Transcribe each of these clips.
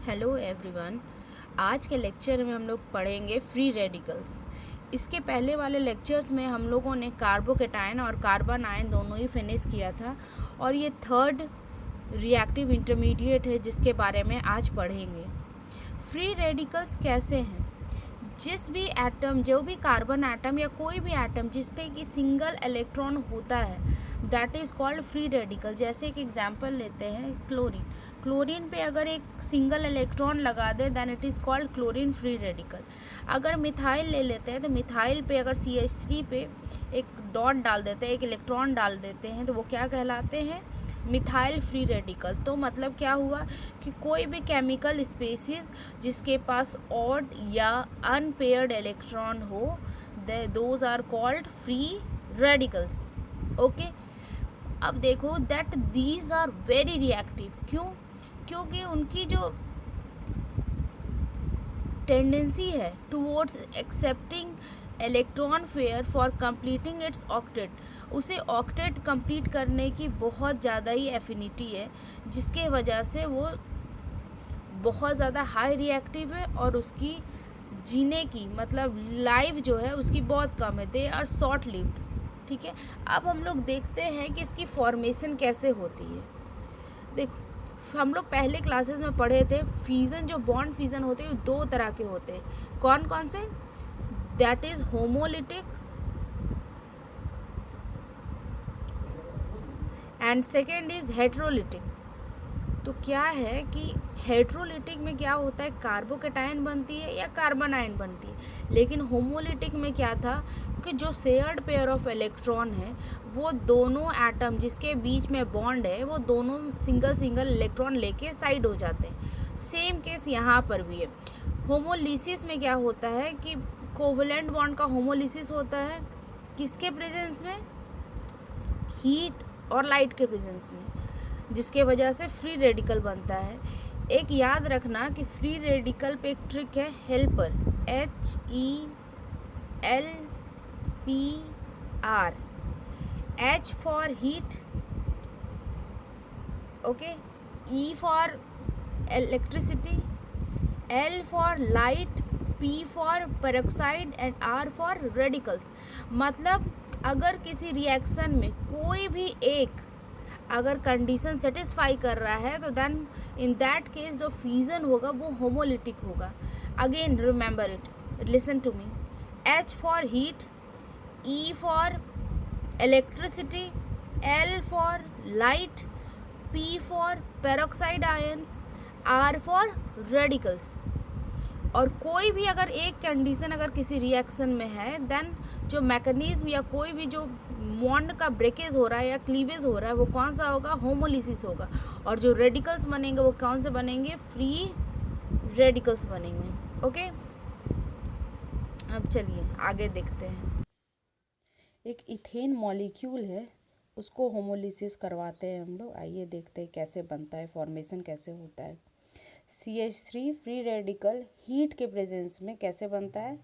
Hello everyone. आज के lecture में हम लोग पढ़ेंगे फ्री रेडिकल्स। इसके पहले वाले लेक्चर्स में हम लोगों ने कार्बोकेटायन और कार्बन आयन दोनों ही फिनिश किया था और ये थर्ड रिएक्टिव इंटरमीडिएट है जिसके बारे में आज पढ़ेंगे। फ्री रेडिकल्स कैसे हैं? जिस भी एटम, जो भी कार्बन एटम या कोई भी एटम जिस पे कि सिंगल इलेक्ट्रॉन होता है that is called free radical. जैसे एक एग्जांपल लेते हैं क्लोरीन। क्लोरीन पे अगर एक सिंगल इलेक्ट्रॉन लगा दे then it is called chlorine free radical. अगर मिथाइल ले लेते हैं तो मिथाइल पे अगर CH3 पे एक डॉट डाल देते हैं, एक इलेक्ट्रॉन डाल देते हैं तो वो क्या कहलाते हैं? Methyl free radical. तो मतलब क्या हुआ कि कोई भी केमिकल स्पेसीज जिसके पास ऑड या अनपेयर्ड इलेक्ट्रॉन हो those are called free radicals. Okay, अब देखो that these are very reactive. क्यों? क्योंकि उनकी जो टेंडेंसी है towards accepting electron pair for completing its octet, उसे ऑक्टेट कंप्लीट करने की बहुत ज़्यादा ही एफिनिटी है जिसके वजह से वो बहुत ज़्यादा हाई रिएक्टिव है और उसकी जीने की मतलब लाइफ जो है उसकी बहुत कम है। They are short lived. ठीक है, अब हम लोग देखते हैं कि इसकी फॉर्मेशन कैसे होती है। देखो, हम लोग पहले क्लासेस में पढ़े थे फ्यूज़न, जो बॉन्ड फ्यूज़न होते हैं दो तरह के होते हैं। कौन कौन से? That is homolytic and second is heterolytic. तो क्या है कि हेट्रोलिटिक में क्या होता है, कार्बोकेटायन बनती है या कार्बन आयन बनती है। लेकिन होमोलिटिक में क्या था कि जो शेयर्ड पेयर ऑफ इलेक्ट्रॉन है वो दोनों एटम जिसके बीच में बॉन्ड है वो दोनों सिंगल सिंगल इलेक्ट्रॉन लेके साइड हो जाते हैं। सेम केस यहाँ पर भी है। होमोलिसिस में क्या होता है कि कोवलेंट बॉन्ड का होमोलिसिस होता है किसके प्रेजेंस में? हीट और लाइट के प्रेजेंस में, जिसके वजह से फ्री रेडिकल बनता है। एक याद रखना कि फ्री रेडिकल पे एक ट्रिक है, helper, HELPR। H for heat, okay, E for electricity, L for light, P for peroxide and R for radicals. मतलब अगर किसी रिएक्शन में कोई भी एक अगर कंडीशन सेटिस्फाई कर रहा है तो देन इन दैट केस जो फ्यूजन होगा वो होमोलिटिक होगा। Again remember it, listen to me. H for heat, E for electricity, L for light, P for peroxide ions, R for radicals. और कोई भी अगर एक कंडीशन अगर किसी रिएक्शन में है देन जो मैकेनिज्म या कोई भी जो बॉन्ड का ब्रेकेज हो रहा है या क्लीवेज हो रहा है वो कौन सा होगा? होमोलिसिस होगा। और जो रेडिकल्स बनेंगे वो कौन से बनेंगे? फ्री रेडिकल्स बनेंगे। ओके, अब चलिए आगे देखते हैं। एक इथेन मॉलिक्यूल है, उसको होमोलिसिस करवाते हैं हम लोग। आइए देखते हैं कैसे बनता है, फॉर्मेशन कैसे होता है। CH3 फ्री रेडिकल हीट के प्रेजेंस में कैसे बनता है?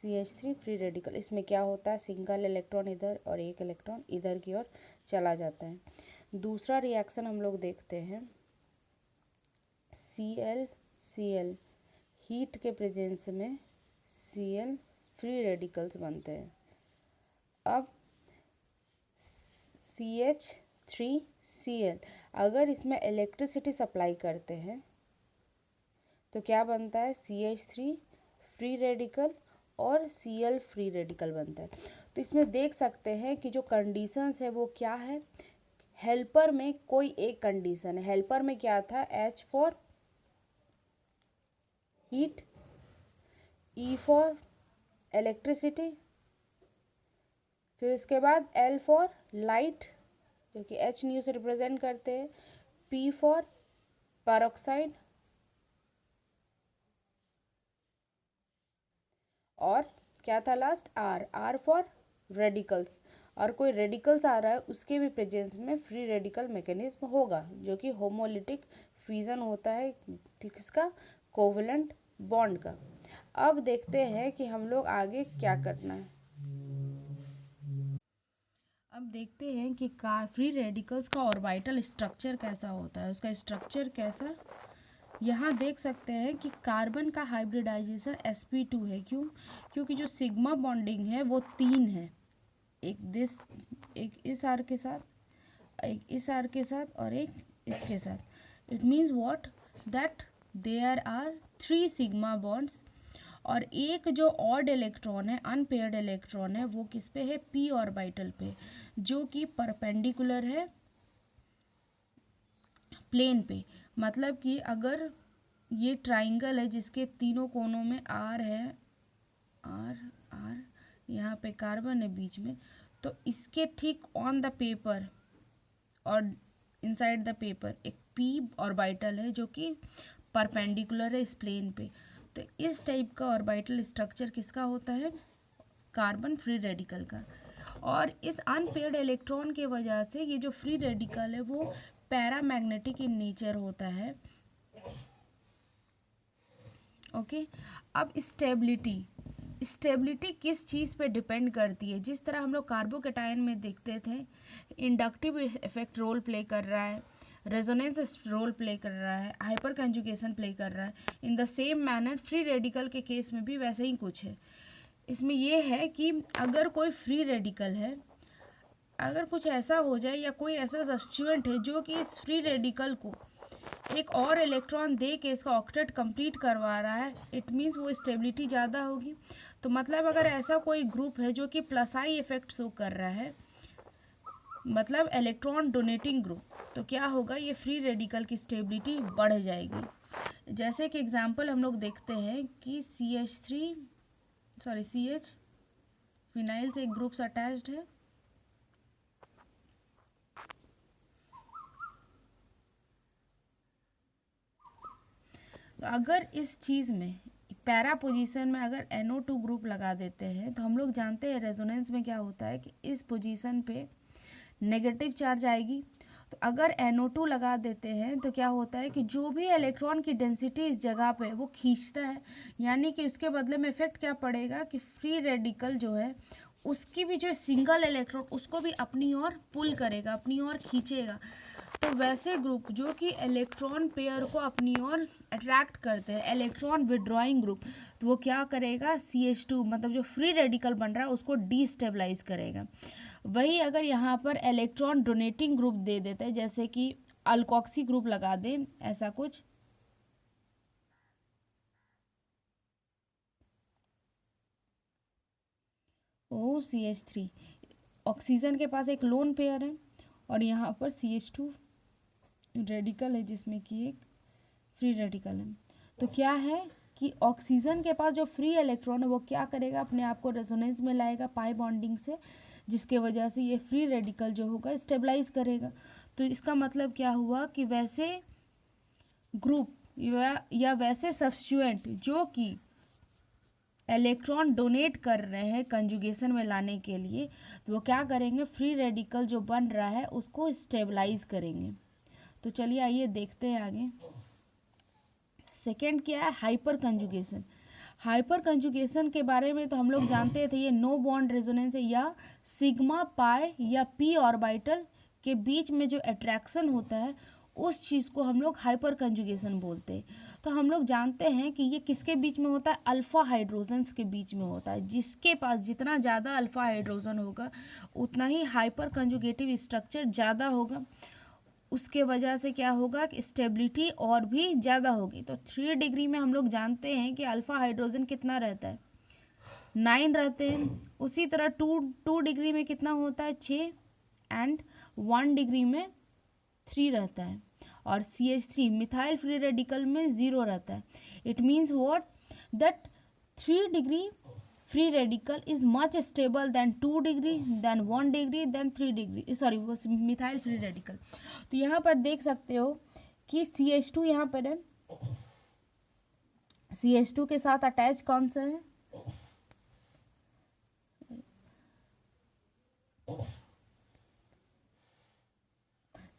CH3 फ्री रेडिकल, इसमें क्या होता है? सिंगल इलेक्ट्रॉन इधर और एक इलेक्ट्रॉन इधर की ओर चला जाता है। दूसरा रिएक्शन हम लोग देखते हैं, ClCl हीट के प्रेजेंस में Cl फ्री रेडिकल्स बनते हैं। अब CH3Cl अगर इसमें इलेक्ट्रिसिटी सप्लाई करते हैं तो क्या बनता है? CH3 फ्री रेडिकल और Cl फ्री रेडिकल बनता है। तो इसमें देख सकते हैं कि जो कंडीशंस है वो क्या है। हेल्पर में कोई एक कंडीशन है। हेल्पर में क्या था? H for heat, E for electricity, फिर उसके बाद L फॉर लाइट जो कि H न्यू से रिप्रेजेंट करते हैं, P फॉर पेरोक्साइड और क्या था लास्ट? R for radicals. और कोई रेडिकल्स आ रहा है उसके भी प्रेजेंस में फ्री रेडिकल मैकेनिज्म होगा जो कि होमोलिटिक फ्यूजन होता है किसका? कोवलेंट बॉन्ड का। अब देखते हैं कि हम लोग आगे क्या करना है। अब देखते हैं कि फ्री रेडिकल्स का ऑर्बिटल स्ट्रक्चर कैसा होता है, उसका स्ट्रक्चर कैसा यहाँ देख सकते हैं कि कार्बन का हाइब्रिडाइजेशन sp2 है। क्यों? क्योंकि जो सिग्मा बॉन्डिंग है वो 3 है, एक इस आर के साथ, एक इस आर के साथ और एक इसके साथ। It means what, that there are 3 sigma bonds, और एक जो ऑड इलेक्ट्रॉन है, अनपेयर्ड इलेक्ट्रॉन है, वो किस पे है? p ऑर्बिटल पे, जो कि परपेंडिकुलर है प्लेन पे। मतलब कि अगर ये ट्राइंगल है जिसके तीनों कोनों में आर है, आर आर, यहाँ पे कार्बन है बीच में, तो इसके ठीक ऑन द पेपर और इनसाइड द पेपर एक p ऑर्बिटल है जो कि परपेंडिकुलर है इस प्लेन पे। तो इस टाइप का ऑर्बिटल स्ट्रक्चर किसका होता है? कार्बन फ्री रेडिकल का। और इस अनपेयर्ड इलेक्ट्रॉन के वजह से ये जो फ्री रेडिकल है वो पैरामैग्नेटिक इन नेचर होता है। ओके, अब स्टेबिलिटी किस चीज़ पे डिपेंड करती है? जिस तरह हम लोग कार्बोकेटायन में देखते थे, इंडक्टिव इफेक्ट रोल प्ले कर रहा है, रेजोनेंस रोल प्ले कर रहा है, हाइपर कंजुगेशन प्ले कर रहा है, in the same manner free radical के केस में भी वैसे ही कुछ है। इसमें यह है कि अगर कोई फ्री रेडिकल है, अगर कुछ ऐसा हो जाए या कोई ऐसा सब्स्टिट्यूएंट है जो कि इस फ्री रेडिकल को एक और इलेक्ट्रॉन दे के इसका ऑक्टेट कंप्लीट करवा रहा है, इट मीन्स वो स्टेबिलिटी ज़्यादा होगी। तो मतलब अगर ऐसा कोई ग्रुप है जो कि प्लस आई इफेक्ट शो कर रहा है, मतलब इलेक्ट्रॉन डोनेटिंग ग्रुप, तो क्या होगा? ये फ्री रेडिकल की स्टेबिलिटी बढ़ जाएगी। जैसे कि एग्जांपल हम लोग देखते हैं कि CH फिनाइल से एक ग्रुप्स अटैच्ड है, तो अगर इस चीज़ में पैरा पोजीशन में अगर NO2 ग्रुप लगा देते हैं, तो हम लोग जानते हैं रेजोनेंस में क्या होता है कि इस पोजीशन पे नेगेटिव चार्ज आएगी। तो अगर NO2 लगा देते हैं तो क्या होता है कि जो भी इलेक्ट्रॉन की डेंसिटी इस जगह पे वो खींचता है, यानी कि उसके बदले में इफेक्ट क्या पड़ेगा कि फ्री रेडिकल जो है उसकी भी जो सिंगल इलेक्ट्रॉन उसको भी अपनी ओर पुल करेगा, अपनी ओर खींचेगा। तो वैसे ग्रुप जो कि इलेक्ट्रॉन पेयर को अपनी ओर अट्रैक्ट करते हैं, इलेक्ट्रॉन विड्रॉइंग ग्रुप, तो वो क्या करेगा? CH2 मतलब जो फ्री रेडिकल बन रहा है उसको डीस्टेबलाइज करेगा। वही अगर यहाँ पर इलेक्ट्रॉन डोनेटिंग ग्रुप दे देते हैं, जैसे कि अल्कोक्सी ग्रुप लगा दें, ऐसा कुछ, OCH3, ऑक्सीजन के पास एक लोन पेयर है और यहाँ पर CH2 रेडिकल है जिसमें कि एक फ्री रेडिकल है। तो क्या है कि ऑक्सीजन के पास जो फ्री इलेक्ट्रॉन है वो क्या करेगा? अपने आप को रेजोनेंस में लाएगा पाई बॉन्डिंग से, जिसके वजह से ये फ्री रेडिकल जो होगा स्टेबलाइज करेगा। तो इसका मतलब क्या हुआ कि वैसे ग्रुप या वैसे सब्स्टिट्यूएंट जो कि इलेक्ट्रॉन डोनेट कर रहे हैं कंजुगेशन में लाने के लिए, तो वो क्या करेंगे? फ्री रेडिकल जो बन रहा है उसको स्टेबलाइज करेंगे। तो चलिए आइए देखते हैं आगे। सेकेंड क्या है? Hyper conjugation. हाइपर कंजुगेशन के बारे में तो हम लोग जानते थे, ये नो बॉन्ड रेजोनेंस है, या सिग्मा पाई या p ऑर्बिटल के बीच में जो अट्रैक्शन होता है उस चीज़ को हम लोग हाइपर कंजुगेशन बोलते हैं। तो हम लोग जानते हैं कि ये किसके बीच में होता है? अल्फ़ा हाइड्रोजन्स के बीच में होता है। जिसके पास जितना ज़्यादा अल्फ़ा हाइड्रोजन होगा उतना ही हाइपर कंजुगेटिव स्ट्रक्चर ज़्यादा होगा। उसके वजह से क्या होगा कि स्टेबिलिटी और भी ज़्यादा होगी। तो 3 डिग्री में हम लोग जानते हैं कि अल्फ़ा हाइड्रोजन कितना रहता है? 9 रहते हैं। उसी तरह 2 डिग्री में कितना होता है? 6, एंड 1 डिग्री में 3 रहता है। और CH3 मिथाइल फ्री रेडिकल में 0 रहता है। It means what, that 3 degree free radical is much stable than 2 degree, than 1 degree, than 3 degree, sorry वो मिथाइल फ्री रेडिकल। तो यहाँ पर देख सकते हो कि CH2 यहाँ पर है, CH2 के साथ अटैच कौन सा है?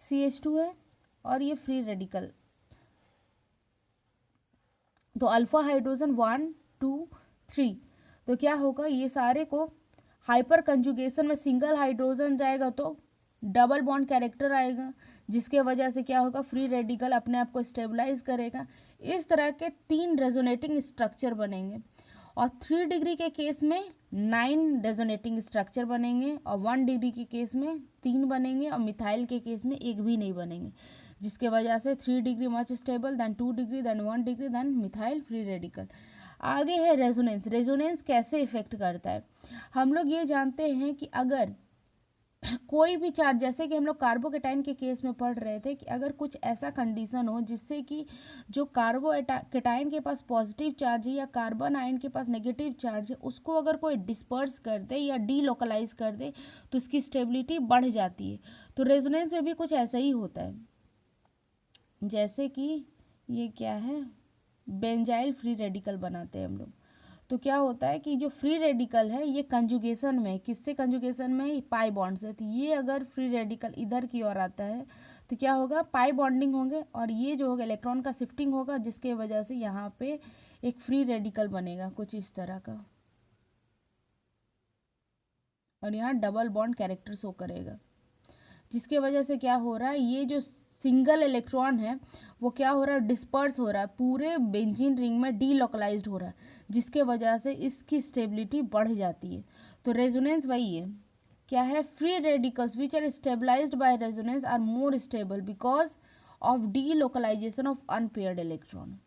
CH2 है और ये फ्री रेडिकल। तो अल्फा हाइड्रोजन 1 2 3, तो क्या होगा? ये सारे को हाइपर कंजुगेशन में सिंगल हाइड्रोजन जाएगा तो डबल बॉन्ड कैरेक्टर आएगा, जिसके वजह से क्या होगा, फ्री रेडिकल अपने आप को स्टेबलाइज करेगा। इस तरह के 3 रेजोनेटिंग स्ट्रक्चर बनेंगे और 3 डिग्री के केस में 9 रेजोनेटिंग स्ट्रक्चर बनेंगे और 1 डिग्री के केस में 3 बनेंगे और मिथाइल के केस में 1 भी नहीं बनेंगे, जिसके वजह से 3 degree much stable then 2 degree then 1 degree then methyl free radical. आगे है रेजोनेंस। रेजोनेंस कैसे इफेक्ट करता है, हम लोग ये जानते हैं कि अगर कोई भी चार्ज, जैसे कि हम लोग कार्बोकेटाइन के केस में पढ़ रहे थे कि अगर कुछ ऐसा कंडीशन हो जिससे कि जो कार्बोकेटाइन के पास पॉजिटिव चार्ज है या कार्बन आयन के पास नेगेटिव चार्ज है, उसको अगर कोई डिस्पर्स कर दे या डीलोकलाइज कर दे तो उसकी स्टेबिलिटी बढ़ जाती है। तो रेजोनेंस में भी कुछ ऐसा ही होता है। जैसे कि ये क्या है, बेंजाइल फ्री रेडिकल बनाते हैं हम लोग। तो क्या होता है कि जो फ्री रेडिकल है ये कंजुगेशन में, किससे कंजुगेशन में, पाई बॉन्ड से। तो ये अगर फ्री रेडिकल इधर की ओर आता है तो क्या होगा, पाई बॉन्डिंग होंगे और ये जो होगा इलेक्ट्रॉन का शिफ्टिंग होगा, जिसके वजह से यहाँ पे एक फ्री रेडिकल बनेगा कुछ इस तरह का और यहाँ डबल बॉन्ड कैरेक्टर शो करेगा, जिसके वजह से क्या हो रहा है, ये जो सिंगल इलेक्ट्रॉन है वो क्या हो रहा है, डिस्पर्स हो रहा है, पूरे बेंजीन रिंग में डीलोकलाइज्ड हो रहा है, जिसके वजह से इसकी स्टेबिलिटी बढ़ जाती है। तो रेजोनेंस वही है, क्या है, free radicals which are stabilised by resonance are more stable because of delocalisation of unpaired electron.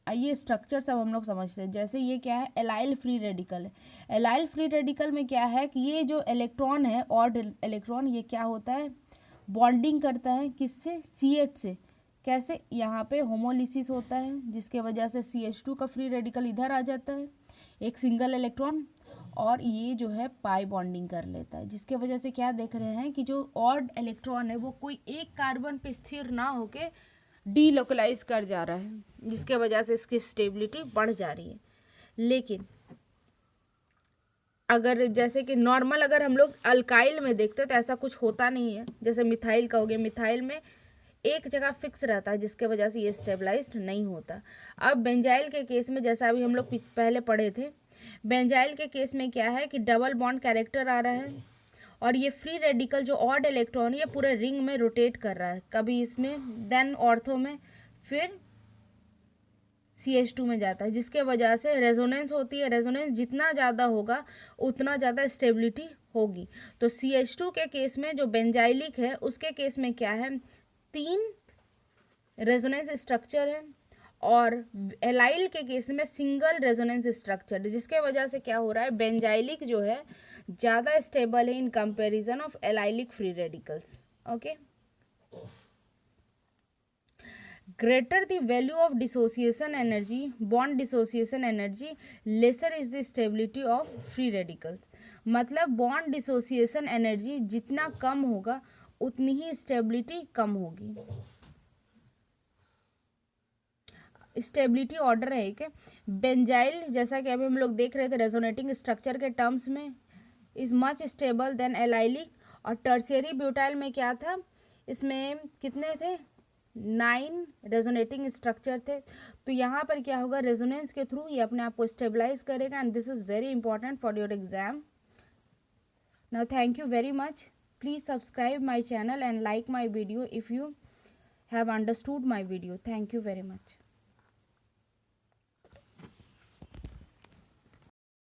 आइए स्ट्रक्चर सब हम लोग समझते हैं। जैसे ये क्या है, एलाइल फ्री रेडिकल है। एलाइल फ्री रेडिकल में क्या है कि ये जो इलेक्ट्रॉन है, ऑड इलेक्ट्रॉन, ये क्या होता है, बॉन्डिंग करता है किससे, CH से। कैसे, यहाँ पे होमोलिसिस होता है, जिसके वजह से CH2 का फ्री रेडिकल इधर आ जाता है, एक सिंगल इलेक्ट्रॉन, और ये जो है पाई बॉन्डिंग कर लेता है, जिसके वजह से क्या देख रहे हैं कि जो ऑड इलेक्ट्रॉन है वो कोई एक कार्बन पे स्थिर ना होके डीलोकलाइज कर जा रहा है, जिसके वजह से इसकी स्टेबिलिटी बढ़ जा रही है। लेकिन अगर जैसे कि नॉर्मल अगर हम लोग अल्काइल में देखते हैं तो ऐसा कुछ होता नहीं है। जैसे मिथाइल का हो गया, मिथाइल में एक जगह फिक्स रहता है, जिसके वजह से ये स्टेबलाइज्ड नहीं होता। अब बेंजाइल के केस में, जैसा अभी हम लोग पहले पढ़े थे, बेंजाइल के केस में क्या है कि डबल बॉन्ड कैरेक्टर आ रहा है और ये फ्री रेडिकल जो ऑड इलेक्ट्रॉन ये पूरे रिंग में रोटेट कर रहा है, कभी इसमें देन ऑर्थो में, फिर CH2 में जाता है, जिसके वजह से रेजोनेंस होती है। रेजोनेंस जितना ज़्यादा होगा उतना ज़्यादा स्टेबिलिटी होगी। तो CH2 के केस में जो बेंजाइलिक है उसके केस में क्या है, 3 रेजोनेंस स्ट्रक्चर है और एलाइल के केस में सिंगल रेजोनेंस स्ट्रक्चर है, जिसके वजह से क्या हो रहा है, बेंजाइलिक जो है ज़्यादा स्टेबल है in comparison of allylic free radicals. Okay, greater the value of dissociation energy, bond dissociation energy, lesser is the stability of free radicals। मतलब बॉन्ड डिसोसिएशन एनर्जी जितना कम होगा उतनी ही स्टेबिलिटी कम होगी। स्टेबिलिटी ऑर्डर है एक, बेंजाइल जैसा कि अभी हम लोग देख रहे थे रेजोनेटिंग स्ट्रक्चर के टर्म्स में, is much stable then allylic. और टर्शियरी ब्यूटाइल में क्या था, इसमें कितने थे, 9 रेजोनेटिंग स्ट्रक्चर थे। तो यहाँ पर क्या होगा, रेजोनेंस के थ्रू ये अपने आप को स्टेबलाइज करेगा and this is very important for your exam. Now thank you very much, please subscribe my channel and like my video if you have understood my video. Thank you very much.